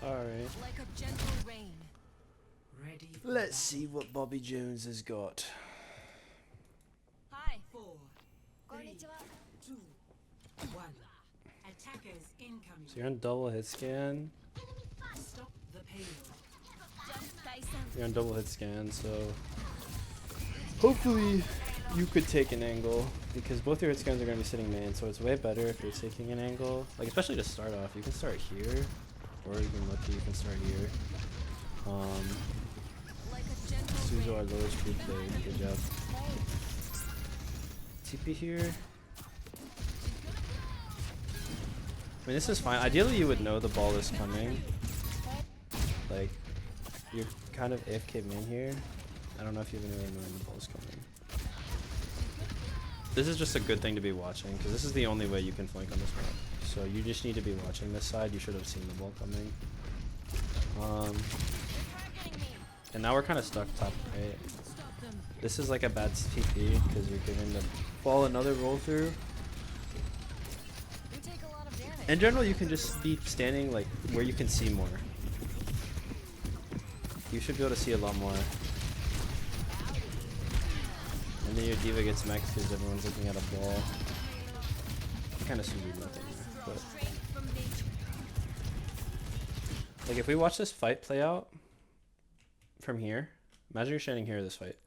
Alright. Like a gentle rain. Ready. Let's see what Bobby Jones has got. Hi. 4, 3, 2, 1. Attackers incoming. So you're on double hit scan. Stop the payload. You're on double hit scan, so hopefully you could take an angle because both your hit scans are going to be sitting main, so it's way better if you're taking an angle. Like especially to start off, you can start here, or you can lucky you can start here. Suzo our lowest group play, good job. TP here. I mean this is fine. Ideally you would know the ball is coming. Like you're kind of AFK main here. I don't know if you even really know when the ball is coming. This is just a good thing to be watching because this is the only way you can flank on this map. So you just need to be watching this side. You should have seen the ball coming. And now we're kind of stuck top right. This is like a bad TP because you're giving the ball another roll through. In general, you can just be standing like where you can see more. You should be able to see a lot more. And then your diva gets maxed because everyone's looking at a ball. Kind of suited nothing there, but like if we watch this fight play out from here, imagine you're standing here in this fight.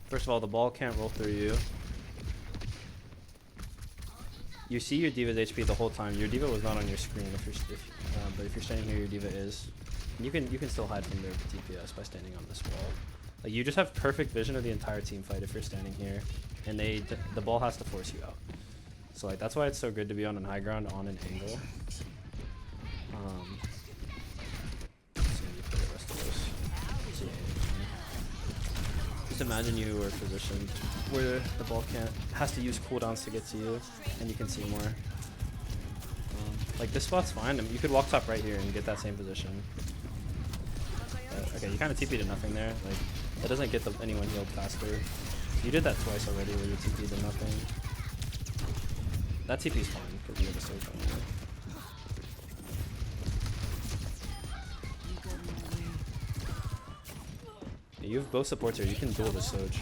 First of all, the ball can't roll through you. You see your diva's HP the whole time. Your diva was not on your screen, but if you're standing here, your diva is. And you can still hide from their DPS by standing on this wall. Like you just have perfect vision of the entire team fight if you're standing here, and the ball has to force you out. So like that's why it's so good to be on a high ground on an angle. Let's see how you play the rest of this. Just imagine you were positioned where the ball has to use cooldowns to get to you, and you can see more. Like this spot's fine. I mean, you could walk top right here and get that same position. Okay, you kind of TP'd to nothing there. Like that doesn't get anyone healed faster. You did that twice already where you TP'd to nothing. That TP's fine because you have a surge on you. Yeah, you have both supports here. You can duel the Soch.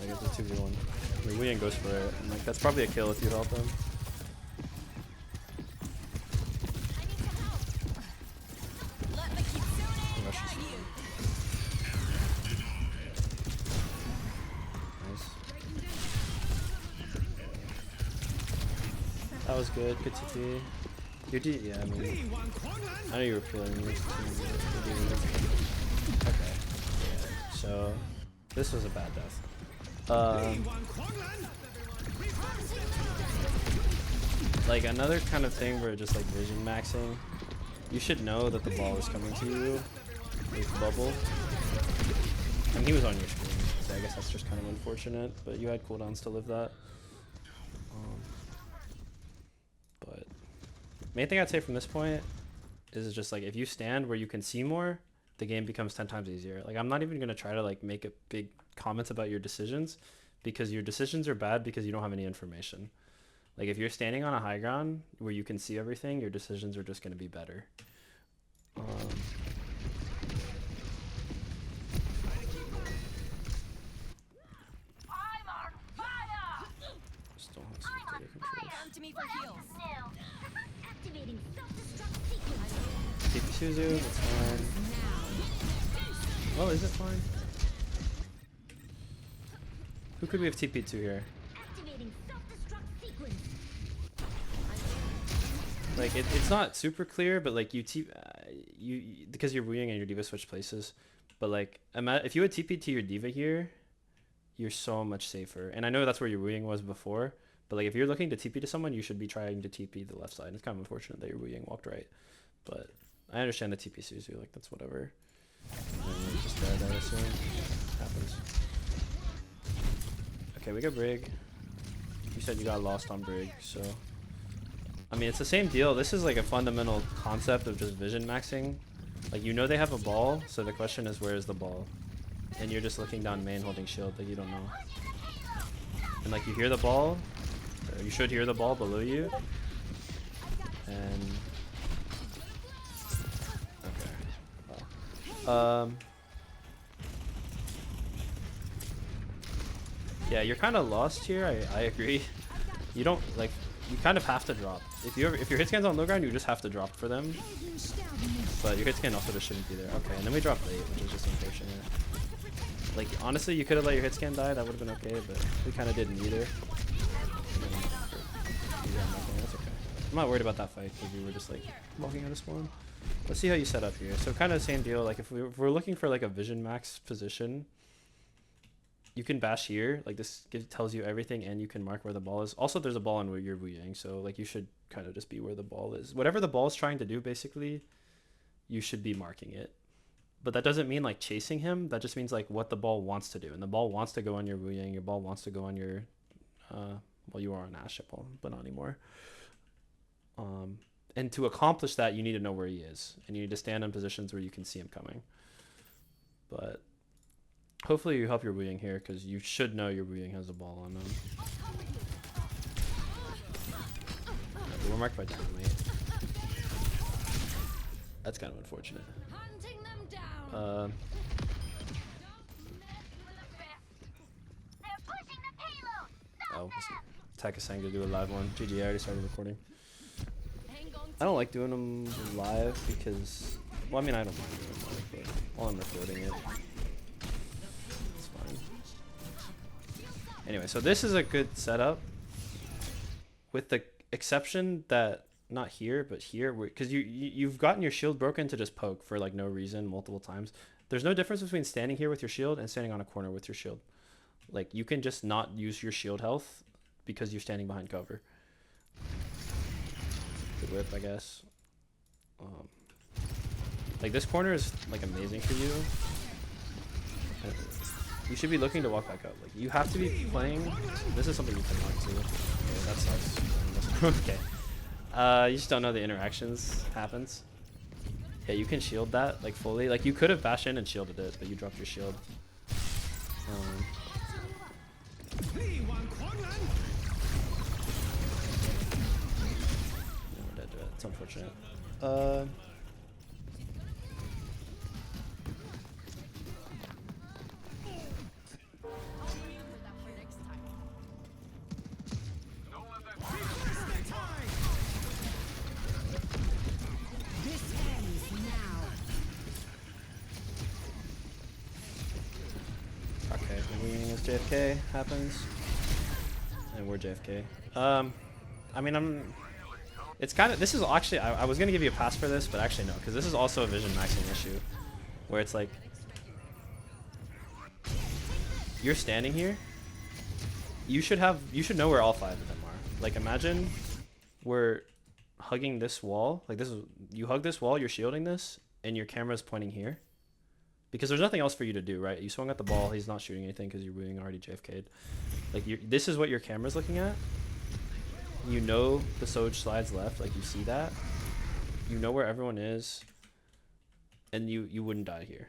Like it's a 2v1. I mean, William goes for it. And, like that's probably a kill if you help him. That was good. Good TP. Yeah, I mean, I know you were feeling this too. Okay. Yeah. So, this was a bad death. Like another kind of thing where just like vision maxing, you should know that the ball is coming to you with bubble. And he was on your screen, so I guess that's just kind of unfortunate. But you had cooldowns to live that. But main thing I'd say from this point is just like if you stand where you can see more, the game becomes 10 times easier. Like I'm not even gonna try to like make a big comments about your decisions because your decisions are bad because you don't have any information. Like if you're standing on a high ground where you can see everything, your decisions are just gonna be better. Still have some data controls. TP Suzu, that's fine. Well, is it fine? Who could we have TP'd to here? Like it's not super clear, but like you because you're wooing and your diva switch places. But like if you had TP'd to your diva here, you're so much safer. And I know that's where your wooing was before, but like if you're looking to TP to someone, you should be trying to TP the left side. It's kind of unfortunate that your wooing walked right, but I understand the TP Suzu, like that's whatever. Just dead, I assume. Happens. Okay, we got Brig. You said you got lost on Brig, so I mean it's the same deal. This is like a fundamental concept of just vision maxing. Like you know they have a ball, so the question is where is the ball? And you're just looking down main holding shield that you don't know. And like you hear the ball, or you should hear the ball below you. And Um, yeah, you're kind of lost here. I agree. You don't like. You kind of have to drop. If your hit scan's on low ground, you just have to drop for them. But your hit scan also just shouldn't be there. Okay, and then we dropped late, which is just unfortunate. Like honestly, you could have let your hit scan die. That would have been okay, but we kind of didn't either. Yeah, that's okay. I'm not worried about that fight because we were just like walking out of spawn. Let's see how you set up here. So kind of same deal. Like if we're looking for like a vision max position, you can bash here. Like this tells you everything, and you can mark where the ball is. Also, there's a ball in where you're Wu-Yang, so like you should kind of just be where the ball is. Whatever the ball is trying to do, basically, you should be marking it. But that doesn't mean like chasing him. That just means like what the ball wants to do. And the ball wants to go on your Wu-Yang. Your ball wants to go on your, well, you are on Ash at ball, but not anymore. And to accomplish that, you need to know where he is, and you need to stand in positions where you can see him coming. But hopefully you help your Wu-Yang here, because you should know your Wu-Yang has the ball on them. Yeah, we're marked by teammate. That's kind of unfortunate. Oh, Attack is saying to do a live one. GG, I already started recording. I don't like doing them live because, well, I mean, I don't mind doing them live, but while I'm recording it, it's fine. Anyway, so this is a good setup, with the exception that, not here, but here, because you've gotten your shield broken to just poke for like no reason multiple times. There's no difference between standing here with your shield and standing on a corner with your shield. Like you can just not use your shield health because you're standing behind cover. Good whip, I guess. Like this corner is like amazing for you. You should be looking to walk back up. Like you have to be playing. This is something you can learn too. Okay, that sucks. Okay. You just don't know the interactions happens. Yeah, you can shield that like fully. Like you could have bashed in and shielded it, but you dropped your shield. It's unfortunate. Okay, the winning is JFK happens, and we're JFK. I mean, it's kind of, this is actually, I was gonna give you a pass for this, but actually no, because this is also a vision maxing issue, where it's like, you're standing here, you should know where all 5 of them are. Like imagine we're hugging this wall, like this is, you hug this wall, you're shielding this, and your camera's pointing here. Because there's nothing else for you to do, right? You swung at the ball, he's not shooting anything because you're being already JFK'd. Like this is what your camera's looking at. You know the Soj slides left, like you see that. You know where everyone is, and you wouldn't die here.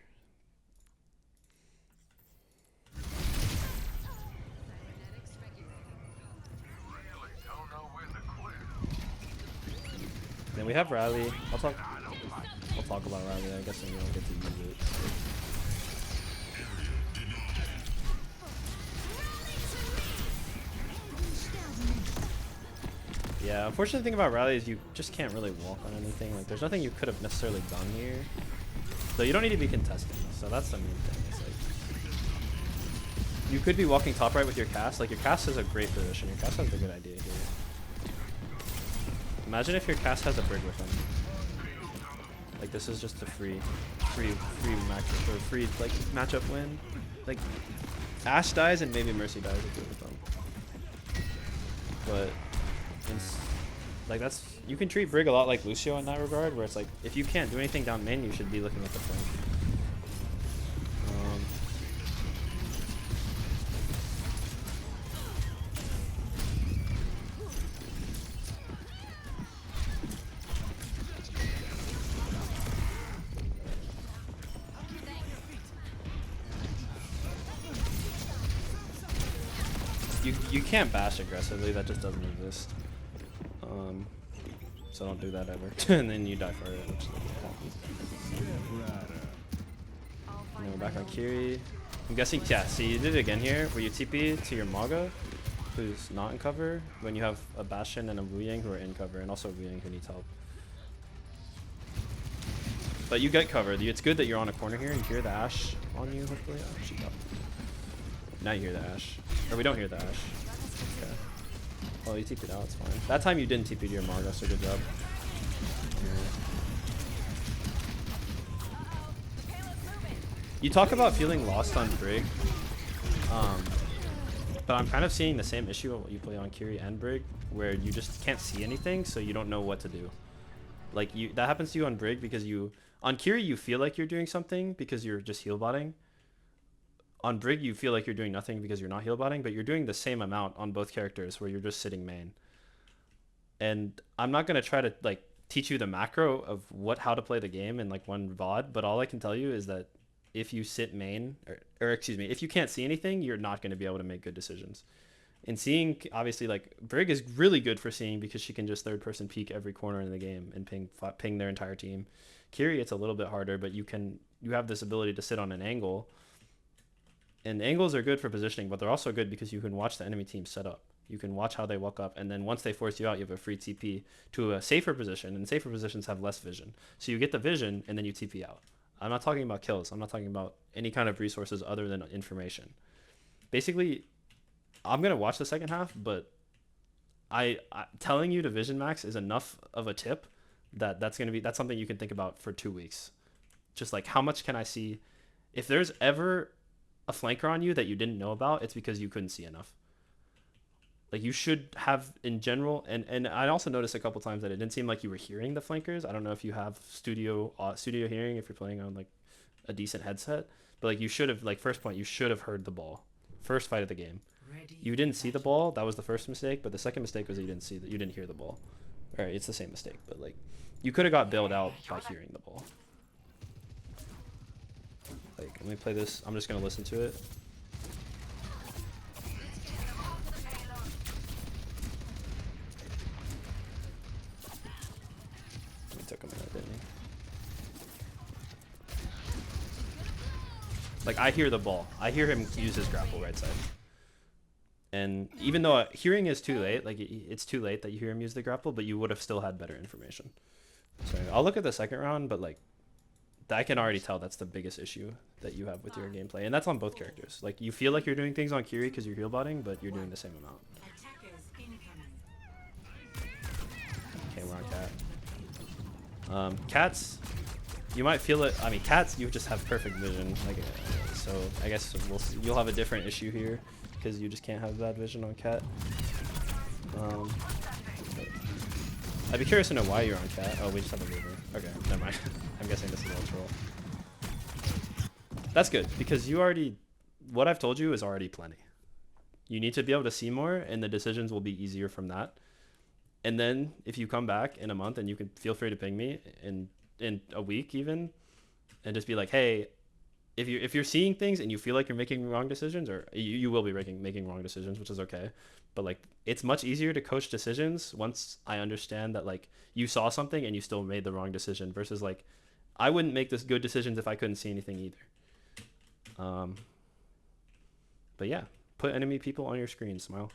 Then we have Rally. I'll talk about Rally, I guess, and we don't get to use it. Yeah, unfortunate thing about Rally is you just can't really walk on anything. Like, there's nothing you could have necessarily done here. So you don't need to be contesting. So that's the main thing. It's like, you could be walking top right with your cast. Like, your cast is a great position. Your cast has a good idea here. Imagine if your cast has a brig with him. Like, this is just a free matchup, or free like matchup win. Like, Ashe dies and maybe Mercy dies if you're with them. But like that's, you can treat Brig a lot like Lucio in that regard, where it's like if you can't do anything down main, you should be looking at the flank. You can't bash aggressively, that just doesn't exist. So don't do that ever. And then you die for it, which happens. And then we're back on Kiri. I'm guessing, yeah, see, you did it again here, where you TP to your Maga, who's not in cover, when you have a Bastion and a Wu Yang who are in cover, and also a Wu Yang who needs help. But you get covered. It's good that you're on a corner here. You hear the Ashe on you, hopefully. Oh, she got. Now you hear the Ashe. Or we don't hear the Ashe. Okay. Well, you TP'd out, it's fine. That time you didn't TP to your Marga, so good job. You talk about feeling lost on Brig. But I'm kind of seeing the same issue of what you play on Kiri and Brig, where you just can't see anything, so you don't know what to do. Like, that happens to you on Brig because on Kiri you feel like you're doing something because you're just heal botting. On Brig you feel like you're doing nothing because you're not heal botting, but you're doing the same amount on both characters where you're just sitting main. And I'm not going to try to like teach you the macro of how to play the game in like one VOD, but all I can tell you is that if you sit main, or excuse me, if you can't see anything, you're not going to be able to make good decisions. And seeing, obviously, like, Brig is really good for seeing because she can just third-person peek every corner in the game and ping their entire team. Kiri, it's a little bit harder, but you have this ability to sit on an angle. And angles are good for positioning, but they're also good because you can watch the enemy team set up. You can watch how they walk up, and then once they force you out, you have a free TP to a safer position, and safer positions have less vision. So you get the vision, and then you TP out. I'm not talking about kills. I'm not talking about any kind of resources other than information. Basically, I'm going to watch the second half, but I telling you to vision max is enough of a tip that's something you can think about for 2 weeks. Just like, how much can I see? If there's ever a flanker on you that you didn't know about, it's because you couldn't see enough. Like, you should have in general, and I also noticed a couple times that it didn't seem like you were hearing the flankers. I don't know if you have studio hearing if you're playing on like a decent headset, but like you should have, like, first point, you should have heard the ball. First fight of the game. You didn't see the ball. That was the first mistake, but the second mistake was that you didn't hear the ball. All right, it's the same mistake, but like you could have got bailed out by hearing the ball. Like, let me play this. I'm just gonna listen to it. He took a minute, didn't he? Like, I hear the ball. I hear him use his grapple right side. And even though hearing is too late, like it's too late that you hear him use the grapple, but you would have still had better information. So I'll look at the second round, but like I can already tell that's the biggest issue that you have with your gameplay, and that's on both characters. Like, you feel like you're doing things on Kiri because you're heal botting, but you're doing the same amount. Okay, we're on Cat. Cats, you might feel it. I mean, Cats, you just have perfect vision. Like, so I guess you'll have a different issue here because you just can't have bad vision on Cat. I'd be curious to know why you're on Cat. Oh, we just have a mover. Okay, never mind. I'm guessing this is all troll. That's good, because what I've told you is already plenty. You need to be able to see more, and the decisions will be easier from that. And then if you come back in a month, and you can feel free to ping me in a week even, and just be like, hey, if you're seeing things and you feel like you're making wrong decisions, or you will be making wrong decisions, which is okay, but like, it's much easier to coach decisions once I understand that like you saw something and you still made the wrong decision, versus like I wouldn't make this good decisions if I couldn't see anything either. But yeah, put enemy people on your screen, Smile.